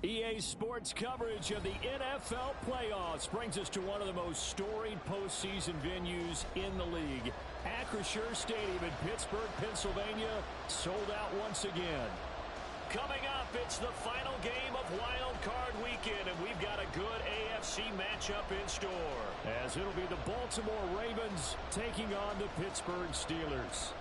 EA Sports coverage of the NFL playoffs brings us to one of the most storied postseason venues in the league. Acrisure Stadium in Pittsburgh, Pennsylvania, sold out once again. Coming up, it's the final game of Wild Card Weekend, and we've got a good AFC matchup in store, as it'll be the Baltimore Ravens taking on the Pittsburgh Steelers.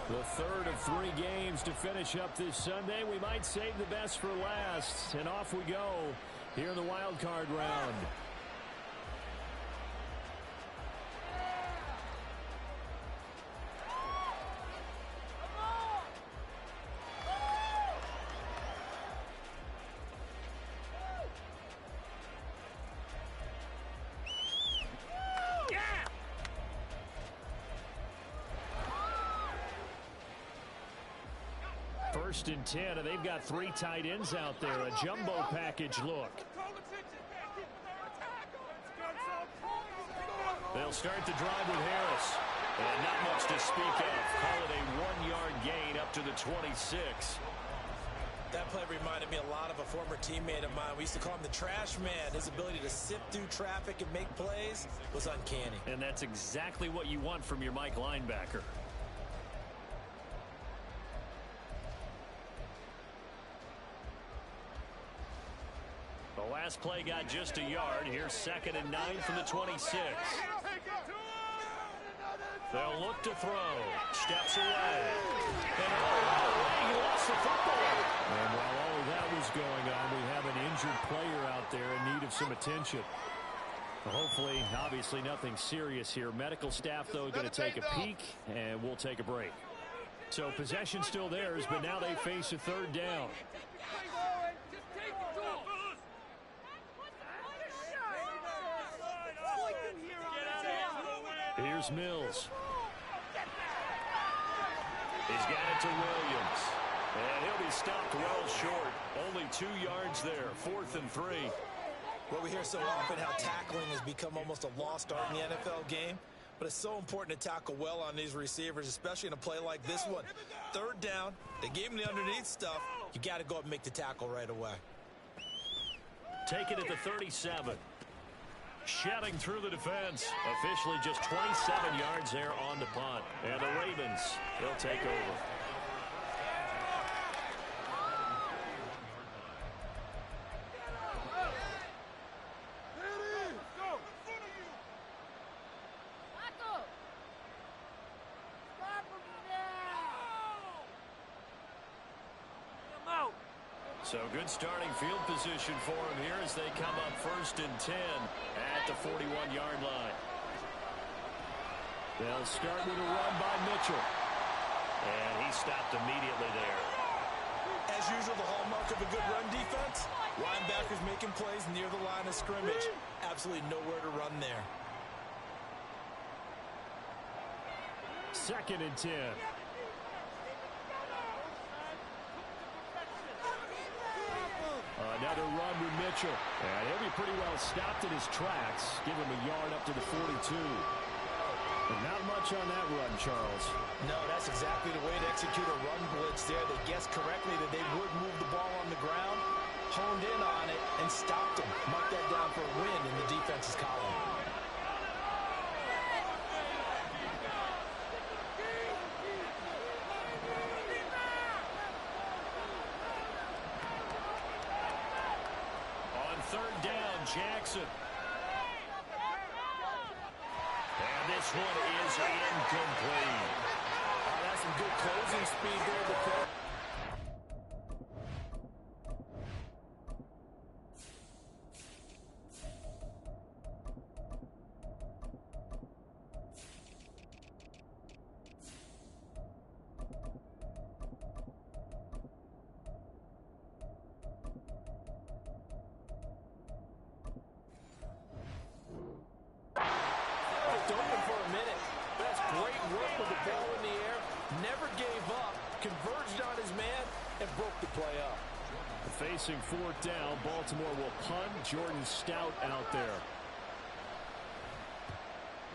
The third of 3 games to finish up this Sunday. We might save the best for last, and off we go here in the Wild Card round. First and 10, and they've got 3 tight ends out there. A jumbo package look. They'll start the drive with Harris. And not much to speak of. Call it a 1-yard gain up to the 26. That play reminded me a lot of a former teammate of mine. We used to call him the trash man. His ability to sift through traffic and make plays was uncanny. And that's exactly what you want from your Mike linebacker. The last play got just a yard. Here's 2nd and 9 from the 26. They'll look to throw. Steps away. And he lost the football. And while all of that was going on, we have an injured player out there in need of some attention. Hopefully, obviously nothing serious here. Medical staff, though, going to take a peek, and we'll take a break. So possession still theirs, but now they face a 3rd down. Here's Mills. He's got it to Williams. And he'll be stopped well short. Only 2 yards there. 4th and 3. Well, we hear so often how tackling has become almost a lost art in the NFL game. But it's so important to tackle well on these receivers, especially in a play like this one. 3rd down. They gave him the underneath stuff. You got to go up and make the tackle right away. Take it at the 37. Shedding through the defense. Officially just 27 yards there on the punt. And the Ravens, they'll take over. So good starting field position for him here as they come up 1st and 10 at the 41-yard line. They'll start with a run by Mitchell. And he stopped immediately there. As usual, the hallmark of a good run defense, linebackers making plays near the line of scrimmage. Absolutely nowhere to run there. 2nd and 10. Another run with Mitchell. And he'll be pretty well stopped in his tracks. Give him a yard up to the 42. But not much on that run, Charles. No, that's exactly the way to execute a run blitz there. They guessed correctly that they would move the ball on the ground, honed in on it, and stopped him. Mark that down for a win in the defense's column. Jackson. And this one is incomplete. Oh, that's some good closing speed there. Open for a minute. That's great work with the ball in the air. Never gave up. Converged on his man and broke the play up. Facing 4th down, Baltimore will punt. Jordan Stout out there.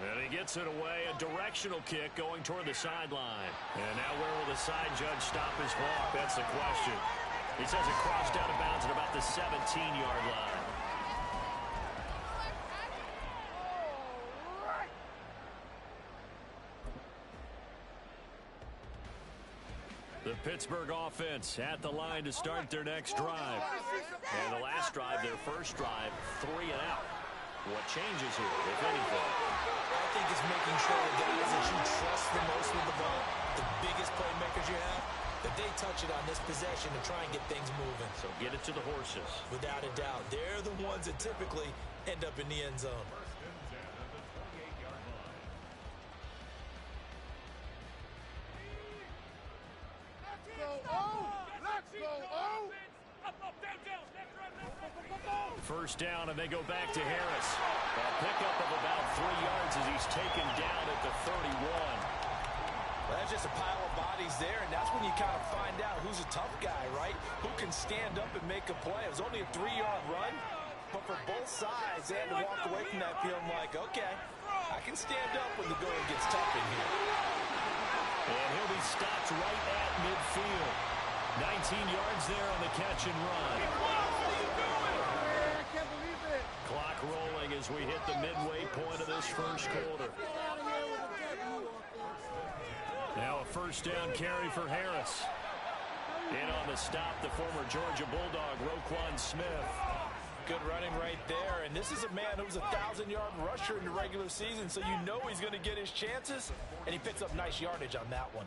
And he gets it away, a directional kick going toward the sideline. And now where will the side judge stop his walk? That's the question. He says it crossed out of bounds at about the 17-yard line. The Pittsburgh offense at the line to start their next drive. And the last drive, their first drive, 3 and out. What changes here, if anything? I think it's making sure the guys that you trust the most with the ball, the biggest playmakers you have, that they touch it on this possession to try and get things moving. So get it to the horses. Without a doubt. They're the ones that typically end up in the end zone. First down, and they go back to Harris. A pickup of about 3 yards as he's taken down at the 31. Well, that's just a pile of bodies there, and that's when you kind of find out who's a tough guy, right? Who can stand up and make a play. It was only a 3-yard run, but for both sides, they had to walk away from that feeling like, okay, I can stand up when the going gets tough in here. And he'll be stopped right at midfield. 19 yards there on the catch and run. Clock rolling as we hit the midway point of this first quarter. Now a first down carry for Harris. In on the stop, the former Georgia Bulldog, Roquan Smith. Good running right there, and this is a man who was a 1,000-yard rusher in the regular season, so you know he's going to get his chances, and he picks up nice yardage on that one.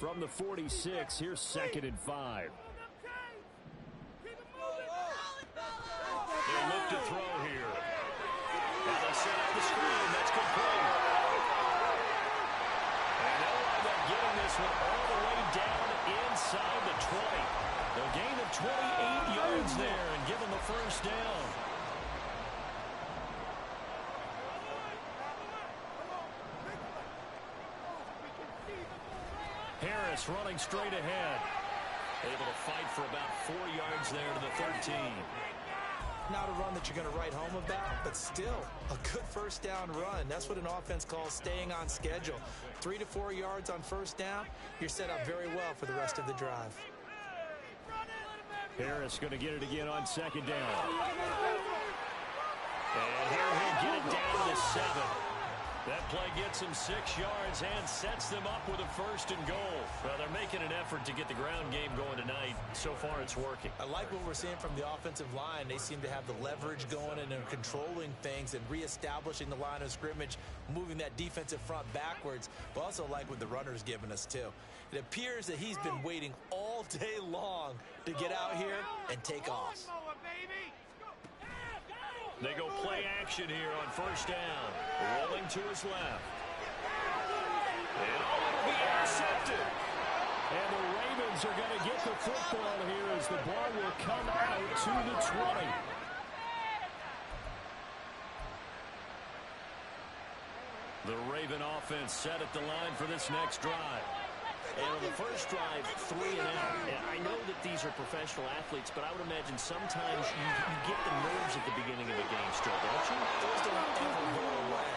From the 46, here's 2nd and 5. They'll look to throw here. And they set up the screen. That's complete. And they'll wind up getting this one all the way down inside the 20. A gain of 28 yards there and give them the first down. Harris running straight ahead. Able to fight for about 4 yards there to the 13. Not a run that you're going to write home about, but still a good first down run. That's what an offense calls staying on schedule. 3 to 4 yards on first down, you're set up very well for the rest of the drive. Harris going to get it again on 2nd down. And here he'll get it down to 7. That play gets him 6 yards and sets them up with a 1st and goal. Well, they're making an effort to get the ground game going tonight. So far, it's working. I like what we're seeing from the offensive line. They seem to have the leverage going, and they're controlling things and reestablishing the line of scrimmage, moving that defensive front backwards. But also like what the runner's giving us, too. It appears that he's been waiting all day long to get out here and take off. They go play action here on first down. Rolling to his left. And it'll be intercepted. And the Ravens are going to get the football here as the ball will come out to the 20. The Raven offense set at the line for this next drive. And on the first drive, 3 and out. And I know that these are professional athletes, but I would imagine sometimes you get the nerves at the beginning of a game still, don't you? Those don't ever go away.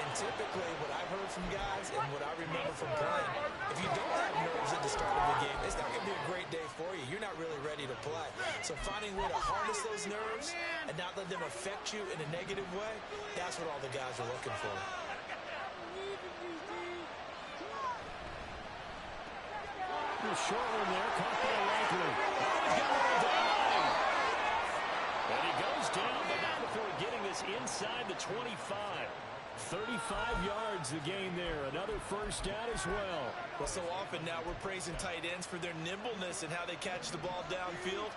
And typically what I've heard from guys and what I remember from playing, if you don't have nerves at the start of the game, it's not going to be a great day for you. You're not really ready to play. So finding a way to harness those nerves and not let them affect you in a negative way, that's what all the guys are looking for. Short one there, caught by Likely. Oh, he's got it down. And he goes down, but not before getting this inside the 25. 35 yards the gain there. Another first down as well. Well, so often now we're praising tight ends for their nimbleness and how they catch the ball downfield.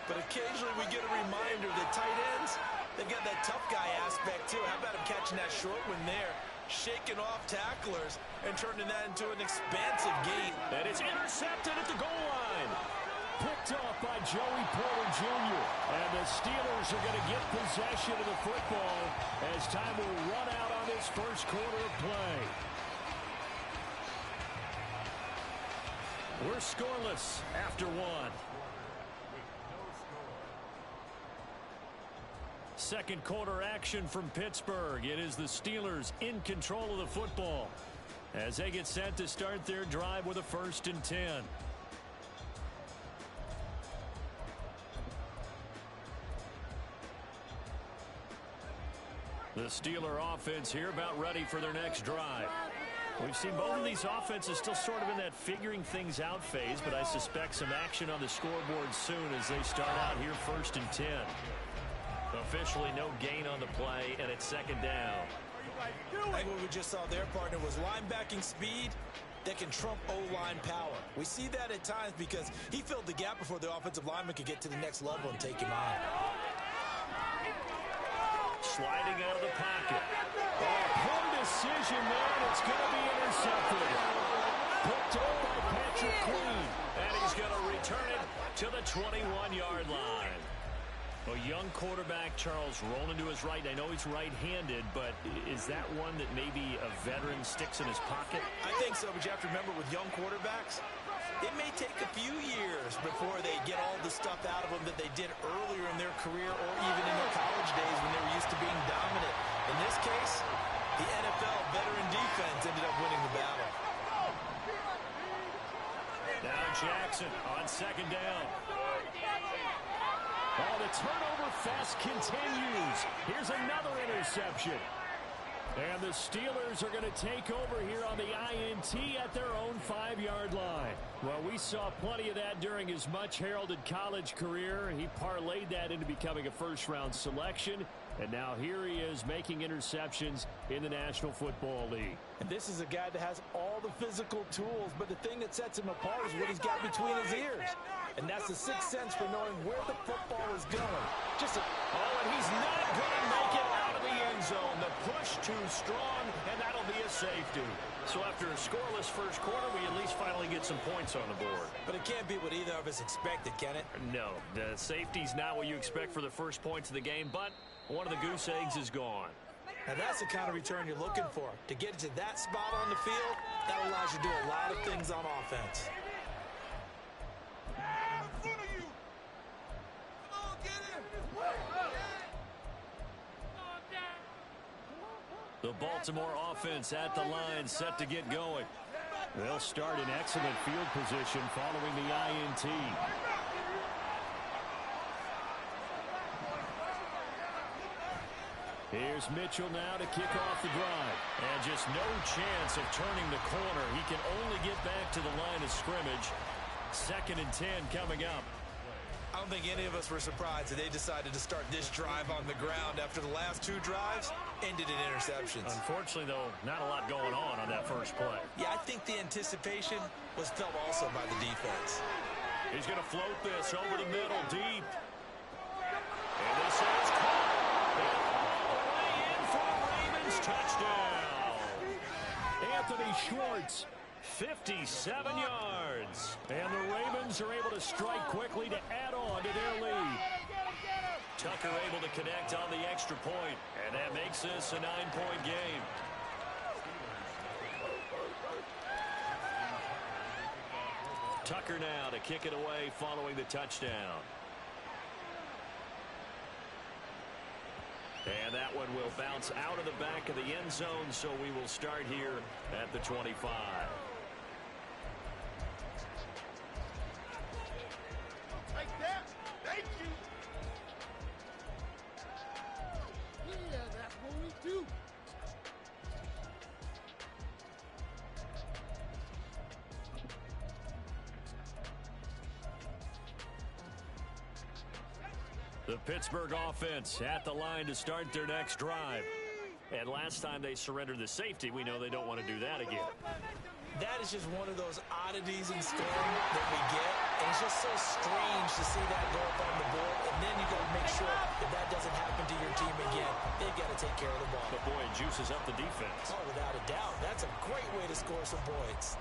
But occasionally we get a reminder that tight ends, they've got that tough guy aspect too. How about him catching that short one there, shaking off tacklers and turning that into an expansive gain. And it's intercepted at the goal line. picked off by Joey Porter Jr. And the Steelers are going to get possession of the football as time will run out on this first quarter of play. We're scoreless after one. Second quarter action from Pittsburgh. It is the Steelers in control of the football as they get set to start their drive with a 1st and 10. The Steeler offense here about ready for their next drive. We've seen both of these offenses still sort of in that figuring things out phase, but I suspect some action on the scoreboard soon as they start out here 1st and 10. Officially no gain on the play, and it's 2nd down. I think what we just saw their partner was linebacking speed that can trump O-line power. We see that at times because he filled the gap before the offensive lineman could get to the next level and take him on. Sliding out of the pocket. Oh, poor decision there, and it's going to be intercepted. Picked up by Patrick Queen, and he's going to return it to the 21-yard line. A young quarterback, Charles, rolling to his right. I know he's right-handed, but is that one that maybe a veteran sticks in his pocket? I think so, but you have to remember with young quarterbacks, it may take a few years before they get all the stuff out of them that they did earlier in their career or even in their college days when they were used to being dominant. In this case, the NFL veteran defense ended up winning the battle. Now Jackson on 2nd down. Oh, the turnover fest continues. Here's another interception. And the Steelers are going to take over here on the INT at their own 5-yard line. Well, we saw plenty of that during his much-heralded college career. He parlayed that into becoming a first-round selection. And now here he is making interceptions in the National Football League. And this is a guy that has all the physical tools, but the thing that sets him apart is what he's got between his ears. And that's the sixth sense for knowing where the football is going. Oh, and he's not going to make it out of the end zone. The push too strong, and that'll be a safety. So after a scoreless first quarter, we at least finally get some points on the board. But it can't be what either of us expected, can it? No, the safety's not what you expect for the first points of the game, but one of the goose eggs is gone. Now that's the kind of return you're looking for. To get to that spot on the field, that allows you to do a lot of things on offense. The Baltimore offense at the line, set to get going. They'll start in excellent field position following the INT. Here's Mitchell now to kick off the drive. And just no chance of turning the corner. He can only get back to the line of scrimmage. 2nd and 10 coming up. I don't think any of us were surprised that they decided to start this drive on the ground after the last 2 drives ended in interceptions. Unfortunately, though, not a lot going on that first play. Yeah, I think the anticipation was felt also by the defense. He's going to float this over the middle, deep. And this is caught. Way in for a Ravens touchdown. Anthony Schwartz, 57 yards. And the Ravens are able to strike quickly to add on to their lead. Tucker able to connect on the extra point, and that makes this a 9-point game. Tucker now to kick it away following the touchdown. And that one will bounce out of the back of the end zone, so we will start here at the 25. The Pittsburgh offense at the line to start their next drive. And last time they surrendered the safety, we know they don't want to do that again. That is just one of those oddities in scoring that we get. And it's just so strange to see that go up on the board. And then you got to make sure that that doesn't happen to your team again. They've got to take care of the ball. But boy, it juices up the defense. Oh, without a doubt. That's a great way to score some points.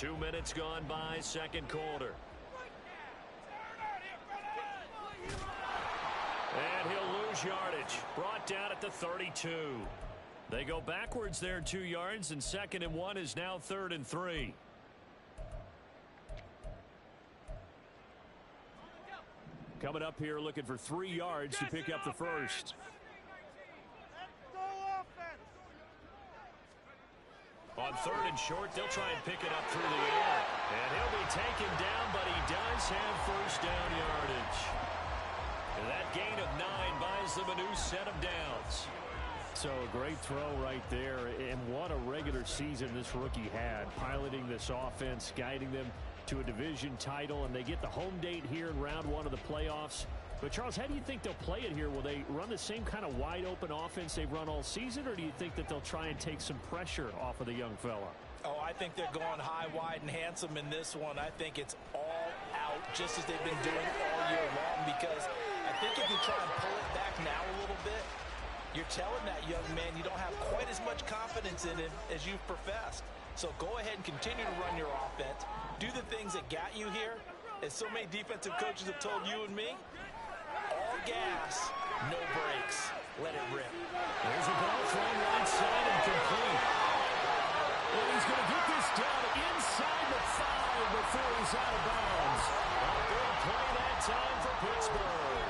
2 minutes gone by, second quarter. And he'll lose yardage. Brought down at the 32. They go backwards there 2 yards, and 2nd and 1 is now 3rd and 3. Coming up here looking for 3 yards to pick up the first. On 3rd and short, they'll try and pick it up through the air. And he'll be taken down, but he does have first down yardage. And that gain of 9 buys them a new set of downs. So a great throw right there, and what a regular season this rookie had, piloting this offense, guiding them to a division title, and they get the home date here in round 1 of the playoffs. But, Charles, how do you think they'll play it here? Will they run the same kind of wide-open offense they've run all season, or do you think that they'll try and take some pressure off of the young fella? Oh, I think they're going high, wide, and handsome in this one. I think it's all out, just as they've been doing all year long, because I think if you try and pull it back now a little bit, you're telling that young man you don't have quite as much confidence in him as you've professed. So go ahead and continue to run your offense. Do the things that got you here. As so many defensive coaches have told you and me, all gas, no brakes. Let it rip. There's a ball thrown right side and complete. And he's going to get this down inside the 5 before he's out of bounds. A big play that time for Pittsburgh.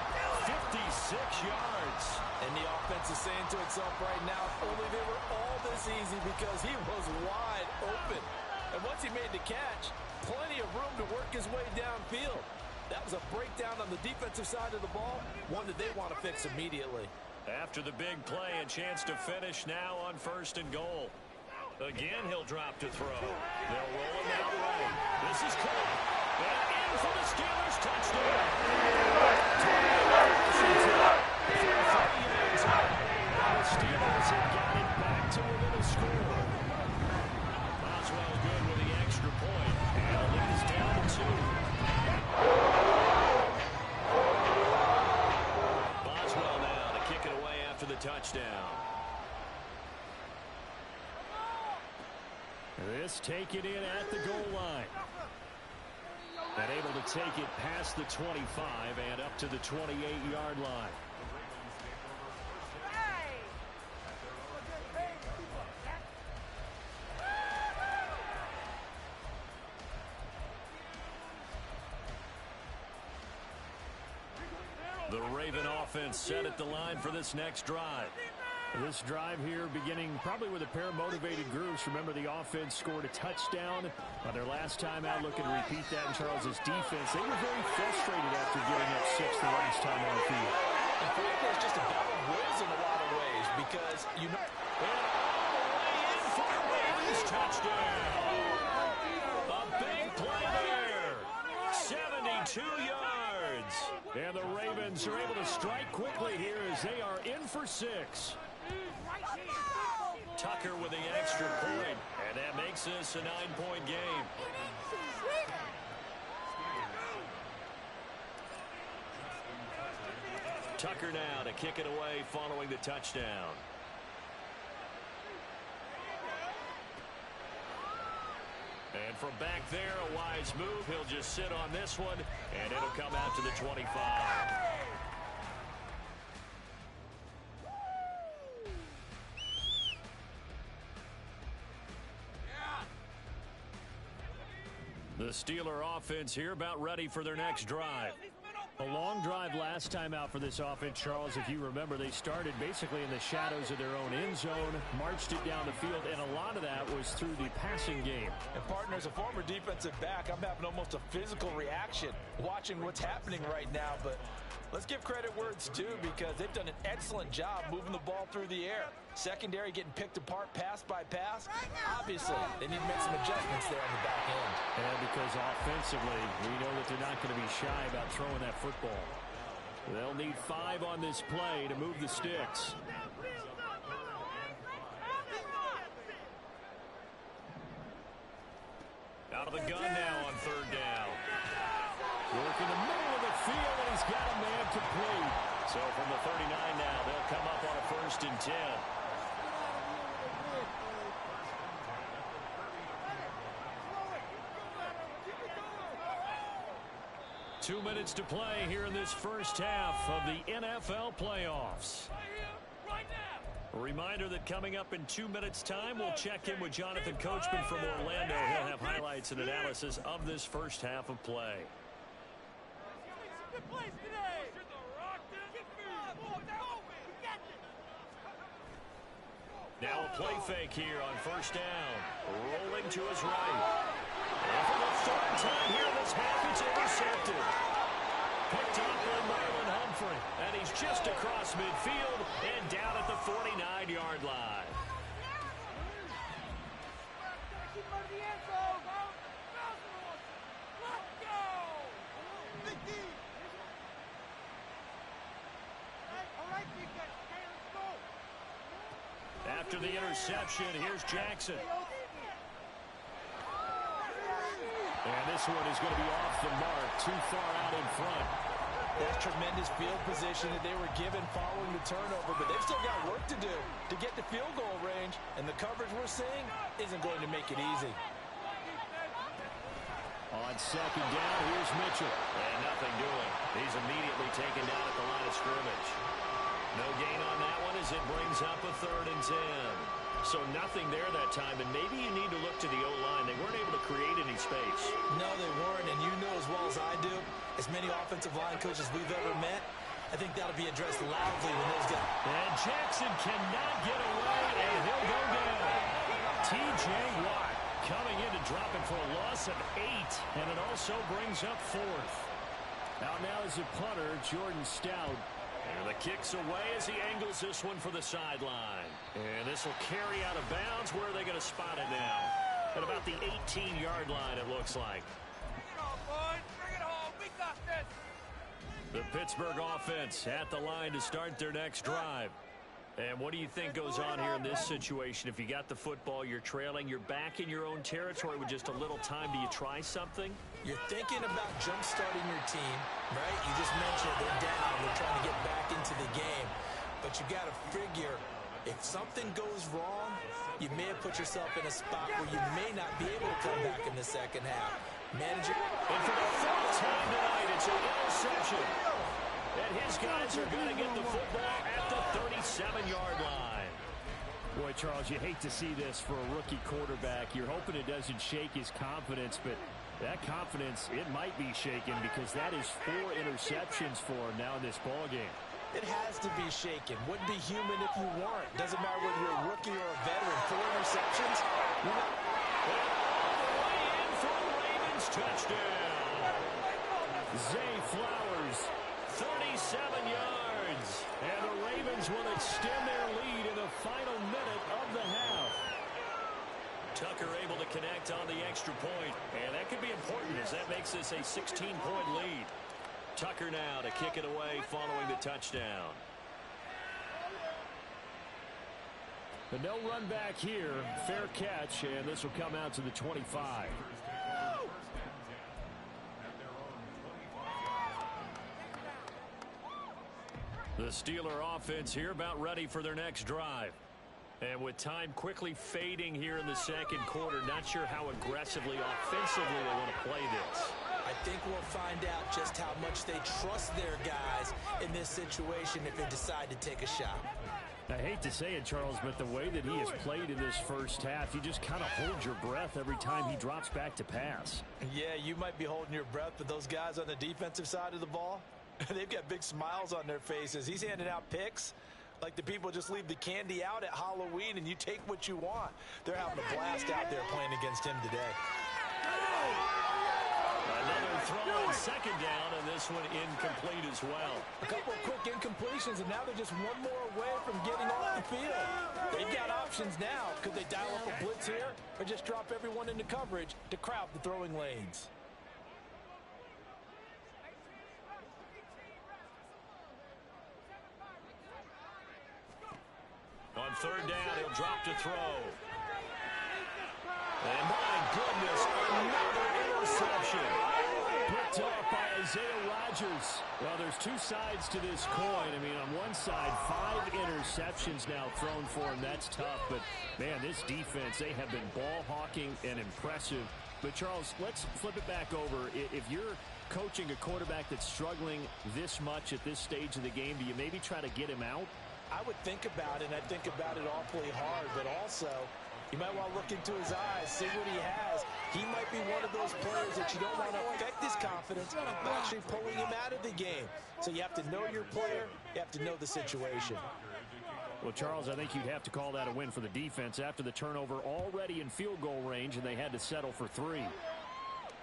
56 yards. And the offense is saying to itself right now, only they were all this easy because he was wide open. And once he made the catch, plenty of room to work his way downfield. That was a breakdown on the defensive side of the ball, one that they want to fix immediately. After the big play, a chance to finish now on 1st and goal. Again, he'll drop to throw. They'll roll him that way. This is caught. And in for the Steelers touchdown. The Steelers have got it back to within a score. Boswell good with the extra point. And the lead is down to 2. Boswell now to kick it away after the touchdown. This taken in at the goal line. And able to take it past the 25 and up to the 28-yard line. The Raven offense set at the line for this next drive. This drive here beginning probably with a pair of motivated groups. Remember, the offense scored a touchdown on their last time out, looking to repeat that in Charles's defense. They were very frustrated after giving up 6 the last time on the field. And frankly, it's just a battle of wills in a lot of ways because, you know... And all the way in for the Ravens touchdown. A big play there. 72 yards. And the Ravens are able to strike quickly here as they are in for 6. Tucker with the extra point, and that makes this a 9-point game. Tucker now to kick it away following the touchdown. And from back there, a wise move. He'll just sit on this one, and it'll come out to the 25. The Steeler offense here about ready for their next drive. A long drive last time out for this offense, Charles. If you remember, they started basically in the shadows of their own end zone, marched it down the field, and a lot of that was through the passing game. And, partner, as a former defensive back, I'm having almost a physical reaction watching what's happening right now. But let's give credit where it's due because they've done an excellent job moving the ball through the air. Secondary getting picked apart pass by pass. Obviously, they need to make some adjustments there on the back end. And because offensively, we know that they're not going to be shy about throwing that football. They'll need 5 on this play to move the sticks. Out of the gun now on 3rd down. Work in the middle of the field, and he's got a man complete. So from the 39 now, they'll come up on a 1st and 10. 2 minutes to play here in this first half of the NFL playoffs. A reminder that coming up in 2 minutes' time, we'll check in with Jonathan Coachman from Orlando. He'll have highlights and analysis of this first half of play. Now a play fake here on first down. Rolling to his right. And for the third time here in this half, it's intercepted. Picked up by Marlon Humphrey. And he's just across midfield and down at the 49-yard line. After the interception, here's Jackson. And this one is going to be off the mark, too far out in front. That's tremendous field position that they were given following the turnover, but they've still got work to do to get to field goal range, and the coverage we're seeing isn't going to make it easy. On second down, here's Mitchell. And nothing doing. He's immediately taken down at the line of scrimmage. No gain on that one as it brings up a 3rd and 10. So nothing there that time, and maybe you need to look to the O-line. They weren't able to create any space. No, they weren't, and you know as well as I do, as many offensive line coaches we've ever met, I think that'll be addressed loudly when those guys... And Jackson cannot get away, and he'll go down. T.J. Watt coming in to drop it for a loss of 8, and it also brings up 4th. Out now is the punter, Jordan Stout. And the kick's away as he angles this one for the sideline. And this will carry out of bounds. Where are they going to spot it now? At about the 18-yard line, it looks like. Bring it on, boys. Bring it home. We got this. The Pittsburgh offense at the line to start their next drive. And what do you think goes on here in this situation? If you got the football, you're trailing, you're back in your own territory with just a little time. Do you try something? You're thinking about jump-starting your team, right? You just mentioned they're down. They're trying to get back into the game. But you got to figure, if something goes wrong, you may have put yourself in a spot where you may not be able to come back in the second half. Manage it. And for the 4th time tonight, it's an interception. And his guys are going to get the football at the 37-yard line. Boy, Charles, you hate to see this for a rookie quarterback. You're hoping it doesn't shake his confidence, but that confidence, it might be shaken because that is 4 interceptions for him now in this ball game. It has to be shaken. Wouldn't be human if you weren't. Doesn't matter whether you're a rookie or a veteran. 4 interceptions. Way in for the Ravens touchdown. Zay Flowers, 37 yards. And the Ravens will extend their lead in the final minute of the half. Tucker able to connect on the extra point. And that could be important as that makes this a 16-point lead. Tucker now to kick it away following the touchdown. But no run back here. Fair catch, and this will come out to the 25. The Steeler offense here about ready for their next drive. And with time quickly fading here in the second quarter, not sure how aggressively, offensively they want to play this. I think we'll find out just how much they trust their guys in this situation if they decide to take a shot. I hate to say it, Charles, but the way that he has played in this first half, you just kind of hold your breath every time he drops back to pass. Yeah, you might be holding your breath, but those guys on the defensive side of the ball, they've got big smiles on their faces. He's handing out picks like the people just leave the candy out at Halloween and you take what you want. They're having a blast out there playing against him today. Another throw on second down, and this one incomplete as well. A couple of quick incompletions, and now they're just one more away from getting off the field. They've got options now. Could they dial up a blitz here or just drop everyone into coverage to crowd the throwing lanes? On third down, he'll drop to throw. And my goodness, another interception. Picked up by Isaiah Rodgers. Well, there's two sides to this coin. I mean, on one side, 5 interceptions now thrown for him. That's tough. But, man, this defense, they have been ball hawking and impressive. But, Charles, let's flip it back over. If you're coaching a quarterback that's struggling this much at this stage of the game, do you maybe try to get him out? I would think about it, and I think about it awfully hard, but also you might want to look into his eyes, see what he has. He might be one of those players that you don't want to affect his confidence by actually pulling him out of the game. So you have to know your player, you have to know the situation. Well, Charles, I think you'd have to call that a win for the defense after the turnover already in field goal range, and they had to settle for 3.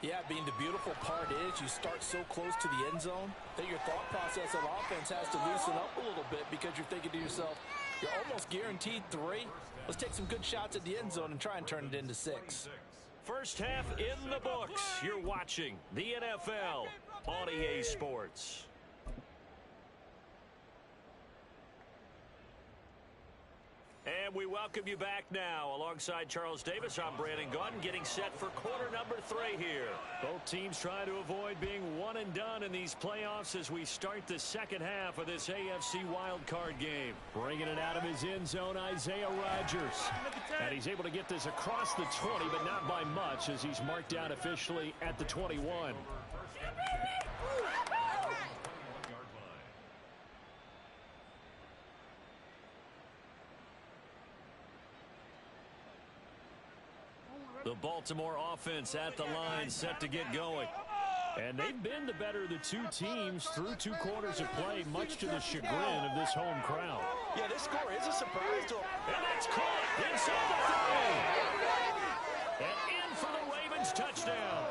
Yeah, being the beautiful part is you start so close to the end zone that your thought process of offense has to loosen up a little bit because you're thinking to yourself, you're almost guaranteed 3. Let's take some good shots at the end zone and try and turn it into 6. First half in the books. You're watching the NFL on EA Sports. And we welcome you back now. Alongside Charles Davis, I'm Brandon Gaudin, getting set for quarter number 3 here. Both teams trying to avoid being one and done in these playoffs as we start the second half of this AFC wildcard game. Bringing it out of his end zone, Isaiah Rodgers. And he's able to get this across the 20, but not by much as he's marked out officially at the 21. The Baltimore offense at the line, set to get going. And they've been the better of the two teams through 2 quarters of play, much to the chagrin of this home crowd. Yeah, this score is a surprise to him. And that's caught inside the 30. And in for the Ravens touchdown.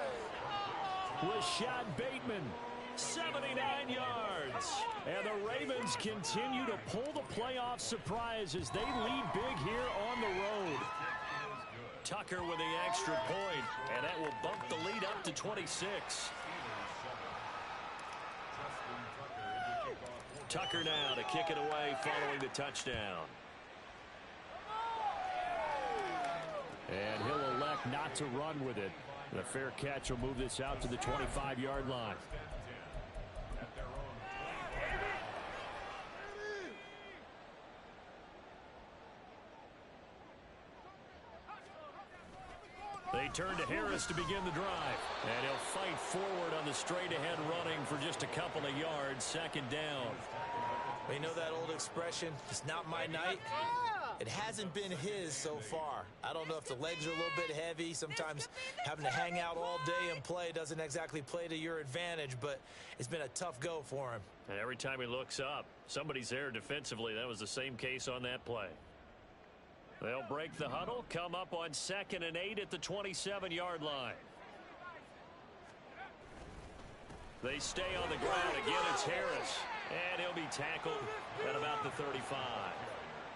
Rashad Bateman, 79 yards. And the Ravens continue to pull the playoff surprise as they lead big here on the road. Tucker with the extra point, and that will bump the lead up to 26. Tucker now to kick it away following the touchdown. And he'll elect not to run with it. The fair catch will move this out to the 25-yard line. They turn to Harris to begin the drive. And he'll fight forward on the straight-ahead running for just a couple of yards. Second down. You know that old expression, it's not my night? It hasn't been his so far. I don't know if the legs are a little bit heavy. Sometimes having to hang out all day and play doesn't exactly play to your advantage, but it's been a tough go for him. And every time he looks up, somebody's there defensively. That was the same case on that play. They'll break the huddle, come up on 2nd and 8 at the 27-yard line. They stay on the ground. Again, it's Harris. And he'll be tackled at about the 35.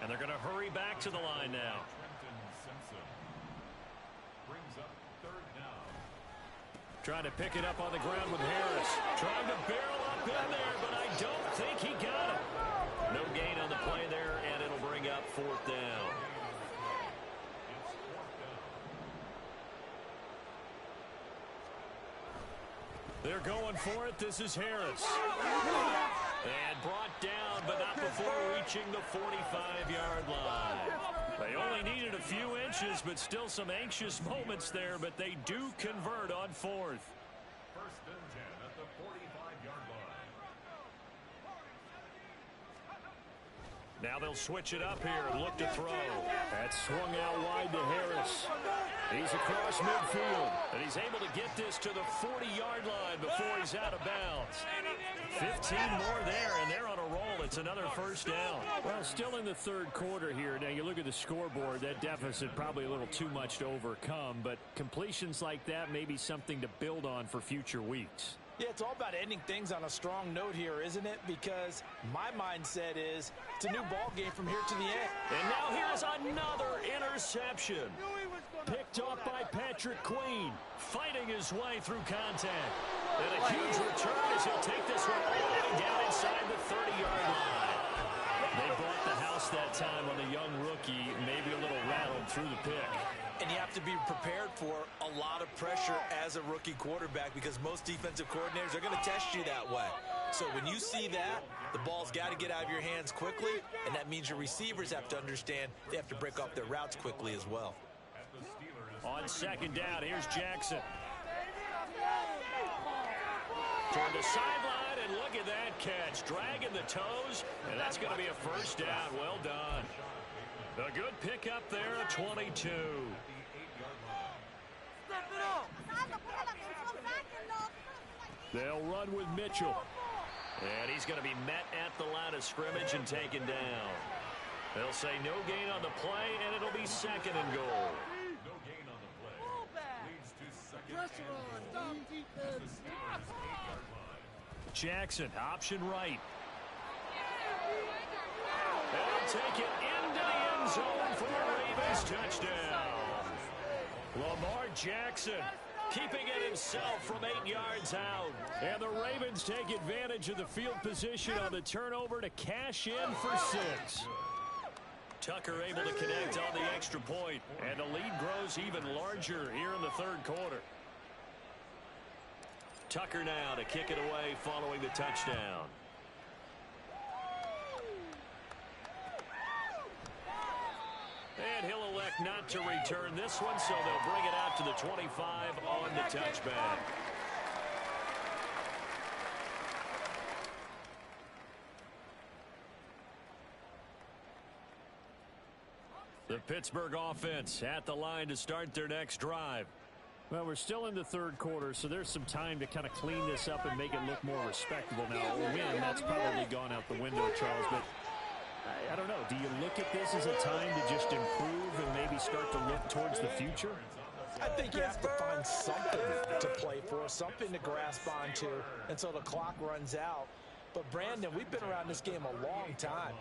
And they're going to hurry back to the line now. Trying to pick it up on the ground with Harris. Trying to barrel up in there, but I don't think he got it. No gain on the play there, and it'll bring up 4th down. They're going for it. This is Harris. And brought down, but not before reaching the 45-yard line. They only needed a few inches, but still some anxious moments there, but they do convert on 4th. 1st and 10 at the 45-yard line. Now they'll switch it up here and look to throw. That's swung out wide to Harris. He's across midfield, and he's able to get this to the 40-yard line before he's out of bounds. 15 more there, and they're on a roll. It's another 1st down. Well, still in the 3rd quarter here. Now, you look at the scoreboard, that deficit probably a little too much to overcome, but completions like that may be something to build on for future weeks. Yeah, it's all about ending things on a strong note here, isn't it? Because my mindset is it's a new ball game from here to the end. And now here's another interception. Picked off by Patrick Queen, fighting his way through contact. And a huge return as he'll take this one all the way down inside the 30-yard line. They bought the house that time on the young rookie, maybe a little rattled through the pick. And you have to be prepared for a lot of pressure as a rookie quarterback because most defensive coordinators are going to test you that way. So when you see that, the ball's got to get out of your hands quickly, and that means your receivers have to understand they have to break off their routes quickly as well. On 2nd down, here's Jackson. Toward the sideline, and look at that catch. Dragging the toes, and that's going to be a first down. Well done. A good pickup there at 22. They'll run with Mitchell. And he's going to be met at the line of scrimmage and taken down. They'll say no gain on the play, and it'll be second and goal. No gain on the play. Leads to second and goal. Jackson, option right. They'll take it into the end zone for a Ravens touchdown. Lamar Jackson keeping it himself from 8 yards out. And the Ravens take advantage of the field position on the turnover to cash in for 6. Tucker able to connect on the extra point, and the lead grows even larger here in the third quarter. Tucker now to kick it away following the touchdown. And he'll elect not to return this one, so they'll bring it out to the 25 on the touchback. The Pittsburgh offense at the line to start their next drive. Well, we're still in the third quarter, so there's some time to kind of clean this up and make it look more respectable. Now, a win, that's probably gone out the window, Charles, but I don't know. Do you look at this as a time to just improve and maybe start to look towards the future? I think you have to find something to play for, something to grasp onto until the clock runs out. But, Brandon, we've been around this game a long time.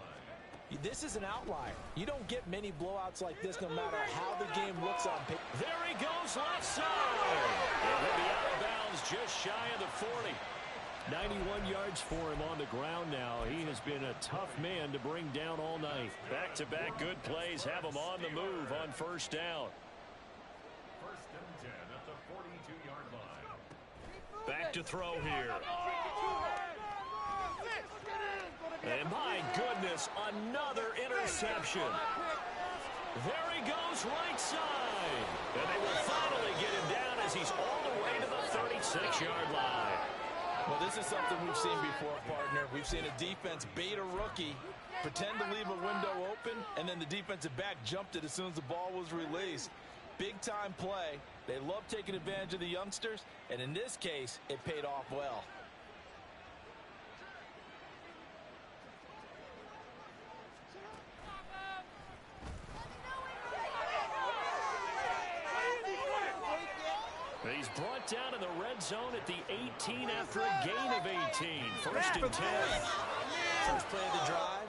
This is an outlier. You don't get many blowouts like this no matter how the game looks on paper. There he goes left side. And he'll be out of bounds just shy of the 40. 91 yards for him on the ground now. He has been a tough man to bring down all night. Back-to-back good plays have him on the move on first down. First and 10 at the 42-yard line. Back to throw here. And my goodness, another interception. There he goes right side. And they will finally get him down as he's all the way to the 36-yard line. Well, this is something we've seen before, partner. We've seen a defense bait a rookie, pretend to leave a window open, and then the defensive back jumped it as soon as the ball was released. Big-time play. They love taking advantage of the youngsters, and in this case, it paid off well. He's brought down in the red zone at the 18 after a gain of 18. First and 10. First play of the drive.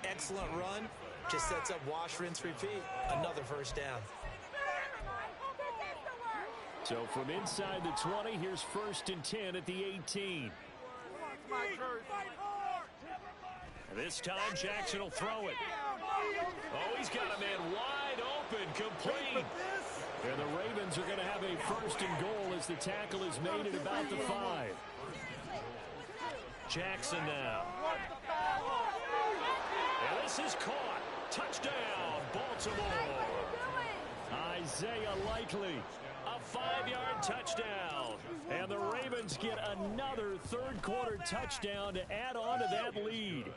Excellent run. Just sets up wash, rinse, repeat. Another first down. So from inside the 20, here's first and 10 at the 18. This time Jackson will throw it. Oh, he's got a man wide open, complete. And the Ravens are going to have a first and goal as the tackle is made at about the 5. Jackson now. And this is caught. Touchdown, Baltimore. Isaiah Likely. A 5-yard touchdown. And the Ravens get another third-quarter touchdown to add on to that lead.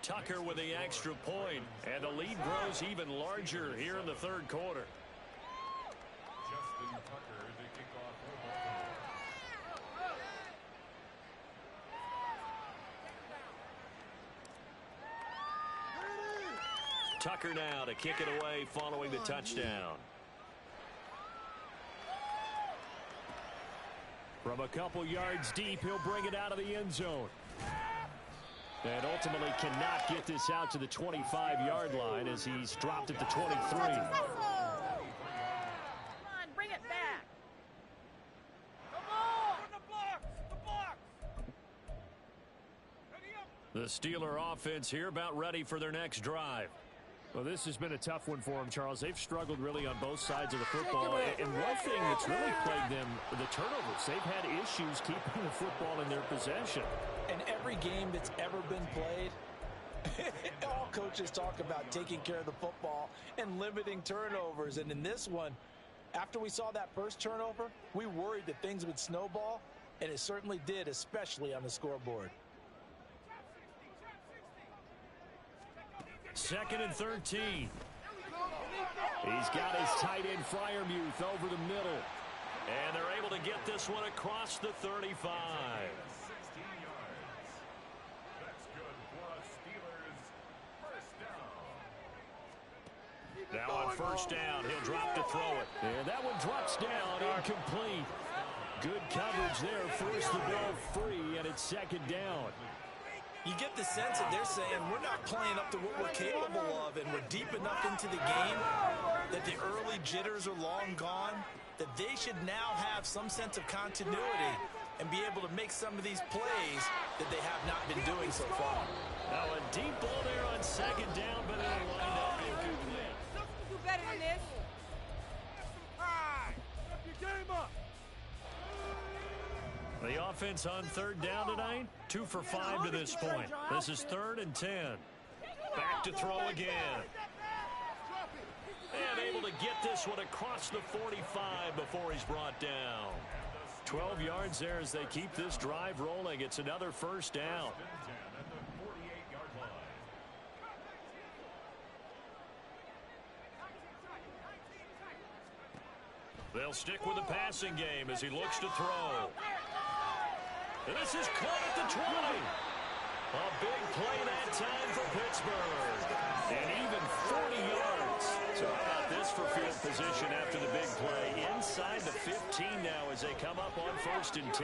Tucker with the extra point, and the lead grows even larger here in the third quarter. Justin Tucker to kick off for Baltimore. Tucker now to kick it away following the touchdown. From a couple yards deep, he'll bring it out of the end zone. And ultimately cannot get this out to the 25-yard line as he's dropped at the 23. Come on, bring it back. Come on! The block! The block! The Steeler offense here about ready for their next drive. Well, this has been a tough one for them, Charles. They've struggled really on both sides of the football. And one thing that's really plagued them, the turnovers. They've had issues keeping the football in their possession. In every game that's ever been played, all coaches talk about taking care of the football and limiting turnovers. And in this one, after we saw that first turnover, we worried that things would snowball. And it certainly did, especially on the scoreboard. 2nd and 13. He's got his tight end Freiermuth over the middle. And they're able to get this one across the 35. 16 yards. That's good for a Steelers first down. Now on first down, he'll drop to throw it. And that one drops down, incomplete. Good coverage there, forced the ball free, and it's 2nd down. You get the sense that they're saying we're not playing up to what we're capable of, and we're deep enough into the game that the early jitters are long gone, that they should now have some sense of continuity and be able to make some of these plays that they have not been doing so far. Now a deep ball there on 2nd down, but it'll wind up incomplete. Something do better than this. Step your game up. The offense on 3rd down tonight, 2 for 5 to this point. This is 3rd and 10. Back to throw again. And able to get this one across the 45 before he's brought down. 12 yards there as they keep this drive rolling. It's another first down. At the 48-yard line. They'll stick with the passing game as he looks to throw. And this is caught at the 20. A big play that time for Pittsburgh. And even 40 yards. So how about this for field position after the big play? Inside the 15 now as they come up on 1st and 10.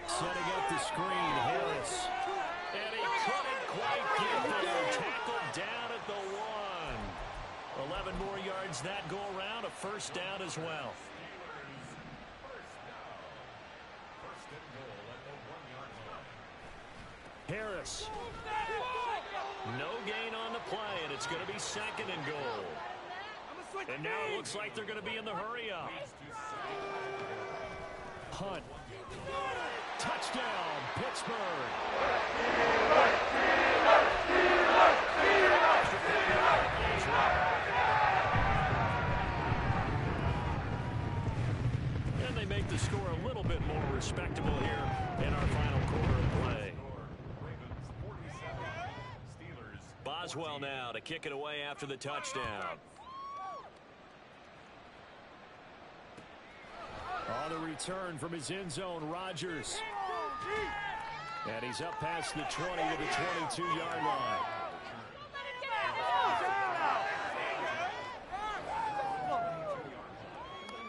Setting up the screen, Harris. And he couldn't quite get there. Tackled down at the 1. 11 more yards that go around. A first down as well. Harris. No gain on the play, and it's going to be 2nd and goal. And now it looks like they're going to be in the hurry-up. Hunt. Touchdown, Pittsburgh. And they make the score a little bit more respectable here in our final quarter of play. Boswell now to kick it away after the touchdown. On the return from his end zone, Rodgers. And he's up past the 20 to the 22-yard line.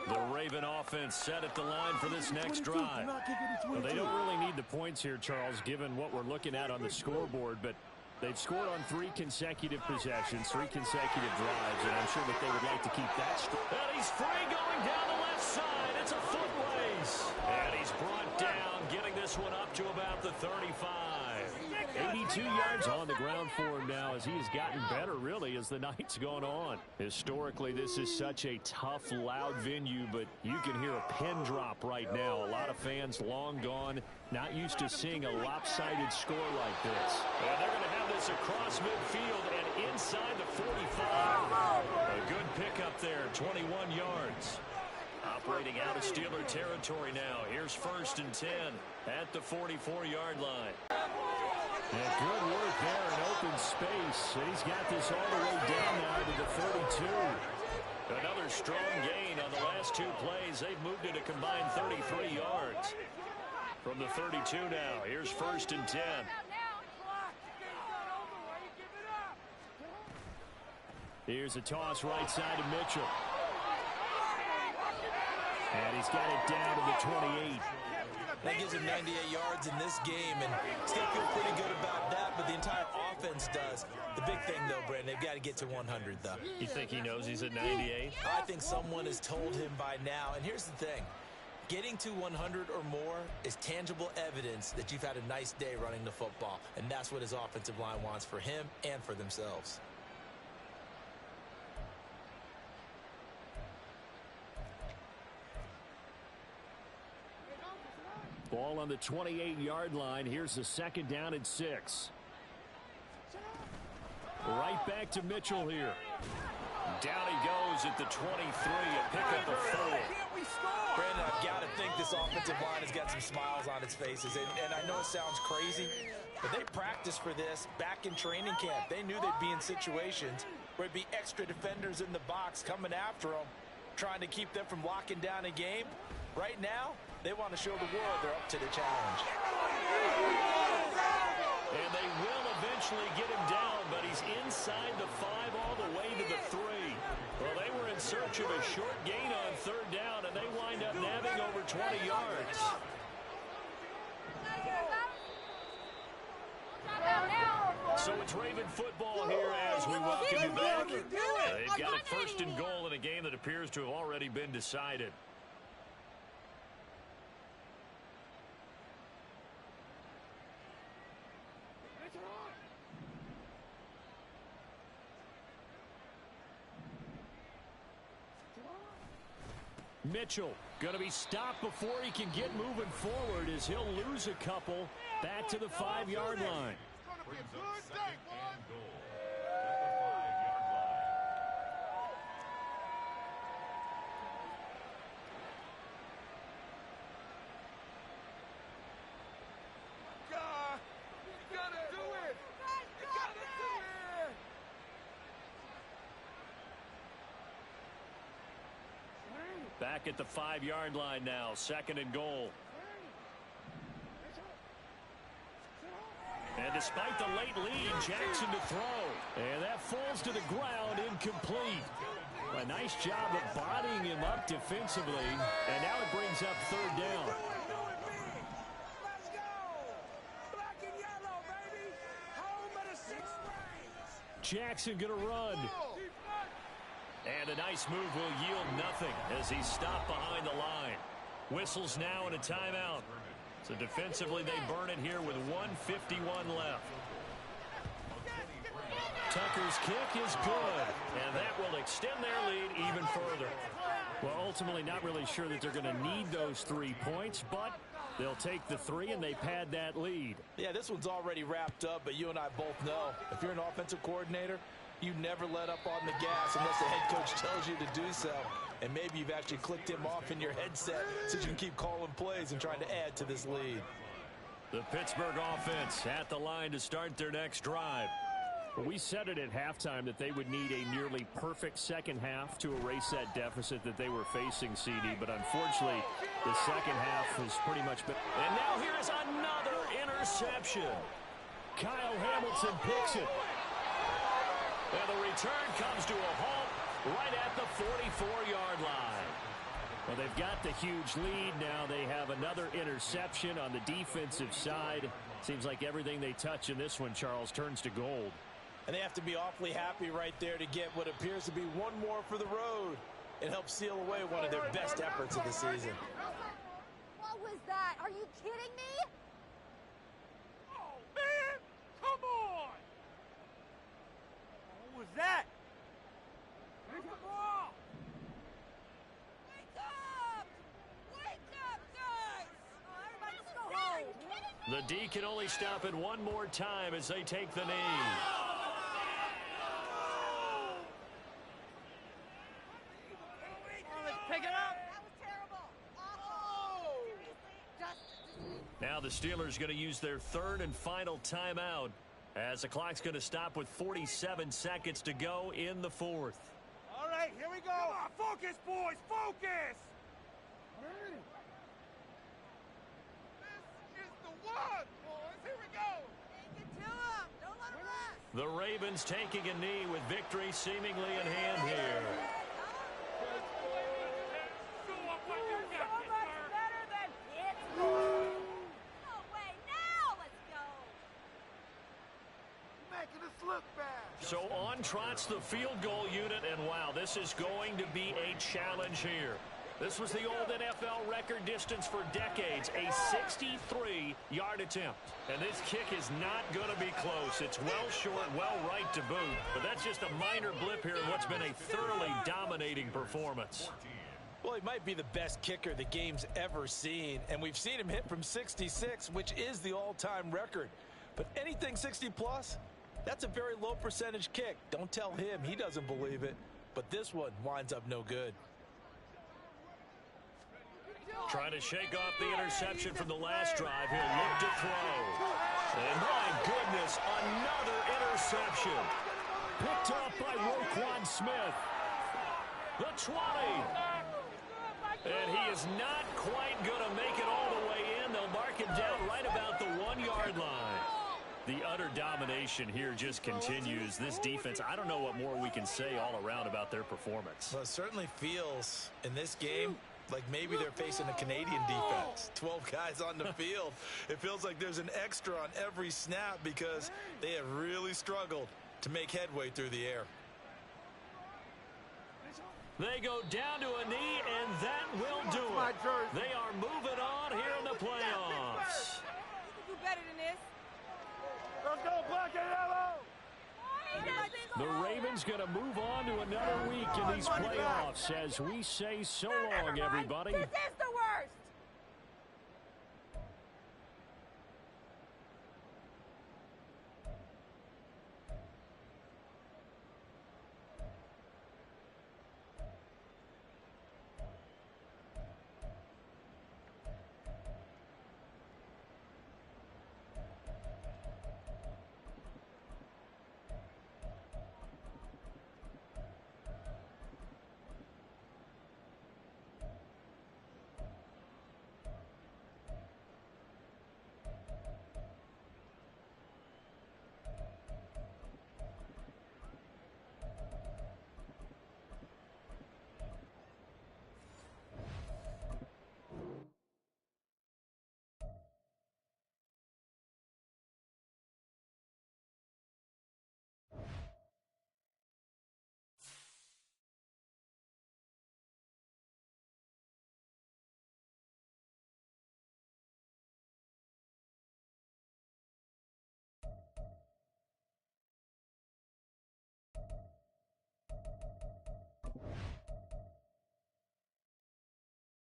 The Raven offense set at the line for this next drive. Well, they don't really need the points here, Charles, given what we're looking at on the scoreboard, but they've scored on 3 consecutive possessions, 3 consecutive drives, and I'm sure that they would like to keep that straight. And he's free going down the left side. It's a foot race. And he's brought down, getting this one up to about the 35. 82 yards on the ground for him now as he has gotten better, really, as the night's gone on. Historically, this is such a tough, loud venue, but you can hear a pin drop right now. A lot of fans long gone, not used to seeing a lopsided score like this. And they're going to have this across midfield and inside the 45. A good pickup there, 21 yards. Operating out of Steeler territory now. Here's 1st and 10 at the 44-yard line. And good work there in open space. And he's got this all the way down now to the 32. Another strong gain on the last 2 plays. They've moved it a combined 33 yards. From the 32 now, here's 1st and 10. Here's a toss right side to Mitchell. And he's got it down to the 28. That gives him 98 yards in this game, and still feel pretty good about that, but the entire offense does. The big thing, though, Brandon, they've got to get to 100, though. You think he knows he's at 98? I think someone has told him by now, and here's the thing. Getting to 100 or more is tangible evidence that you've had a nice day running the football, and that's what his offensive line wants for him and for themselves. Ball on the 28-yard line. Here's the 2nd down and 6. Right back to Mitchell here. Down he goes at the 23. A pickup of 4. we score. Brandon, I've got to think this offensive line has got some smiles on its faces. And I know it sounds crazy, but they practiced for this back in training camp. They knew they'd be in situations where it'd be extra defenders in the box coming after them, trying to keep them from locking down a game. Right now, they want to show the world they're up to the challenge. And they will eventually get him down, but he's inside the 5 all the way to the 3. Well, they were in search of a short gain on 3rd down, and they wind up nabbing over 20 yards. So it's Raven football here as we welcome you back. They've got a 1st and goal in a game that appears to have already been decided. Mitchell going to be stopped before he can get moving forward as he'll lose a couple back to the 5-yard line. Brings up 2nd and goal at the 5-yard line. God, you gotta do it. You gotta do it. Back at the 5-yard line now, 2nd and goal. And despite the late lead, Jackson to throw. And that falls to the ground, incomplete. A nice job of bodying him up defensively. And now it brings up 3rd down. Let's go. Black and yellow, baby. Home of the 6 rings. Jackson going to run. And a nice move will yield nothing as he's stopped behind the line. Whistles now and a timeout. So defensively, they burn it here with 1:51 left. Tucker's kick is good, and that will extend their lead even further. Well, ultimately, not really sure that they're going to need those 3 points, but they'll take the 3, and they pad that lead. Yeah, this one's already wrapped up, but you and I both know if you're an offensive coordinator, you never let up on the gas unless the head coach tells you to do so. And maybe you've actually clicked him off in your headset so you can keep calling plays and trying to add to this lead. The Pittsburgh offense at the line to start their next drive. Well, we said it at halftime that they would need a nearly perfect second half to erase that deficit that they were facing, CD. But unfortunately, the second half has pretty much been. And now here is another interception. Kyle Hamilton picks it. And the return comes to a halt right at the 44-yard line. Well, they've got the huge lead now. They have another interception on the defensive side. Seems like everything they touch in this one, Charles, turns to gold. And they have to be awfully happy right there to get what appears to be one more for the road. It helps seal away one of their best efforts of the season. What was that? Are you kidding me? Oh, man. Come on. What was that? Where's the ball? Wake up! Wake up, guys! Oh, everybody just go home. Are you kidding me? The D can only stop it one more time as they take the knee. Pick it up. That was terrible. Awful. Seriously? Now the Steelers going to use their 3rd and final timeout as the clock's going to stop with 47 seconds to go in the 4th. All right, here we go. Come on, focus, boys, focus. This is the one, boys. Here we go. Take it to him. Don't let him rest. The Ravens taking a knee with victory seemingly in hand here. Show up like you So got much this, better than Pittsburgh. No way. Now let's go. making us look bad. So on trots the field goal unit, and wow, this is going to be a challenge here. This was the old NFL record distance for decades, a 63-yard attempt. And this kick is not going to be close. It's well short, well right to boot. But that's just a minor blip here in what's been a thoroughly dominating performance. Well, he might be the best kicker the game's ever seen, and we've seen him hit from 66, which is the all-time record. But anything 60-plus, that's a very low percentage kick. Don't tell him he doesn't believe it. But this one winds up no good. Trying to shake off the interception from the last drive. He'll look to throw. And my goodness, another interception. Picked up by Roquan Smith. The 20. And he is not quite going to make it all the way in. They'll mark him down right about the 1-yard line. The utter domination here just continues. This defense, I don't know what more we can say all around about their performance. Well, it certainly feels in this game like maybe they're facing a Canadian defense. 12 guys on the field. It feels like there's an extra on every snap because they have really struggled to make headway through the air. They go down to a knee, and that will do it. They are moving on here in the playoffs. You can do better than this. Let's go, black and yellow! The Ravens going to move on to another week in these playoffs as we say so long, everybody. This is the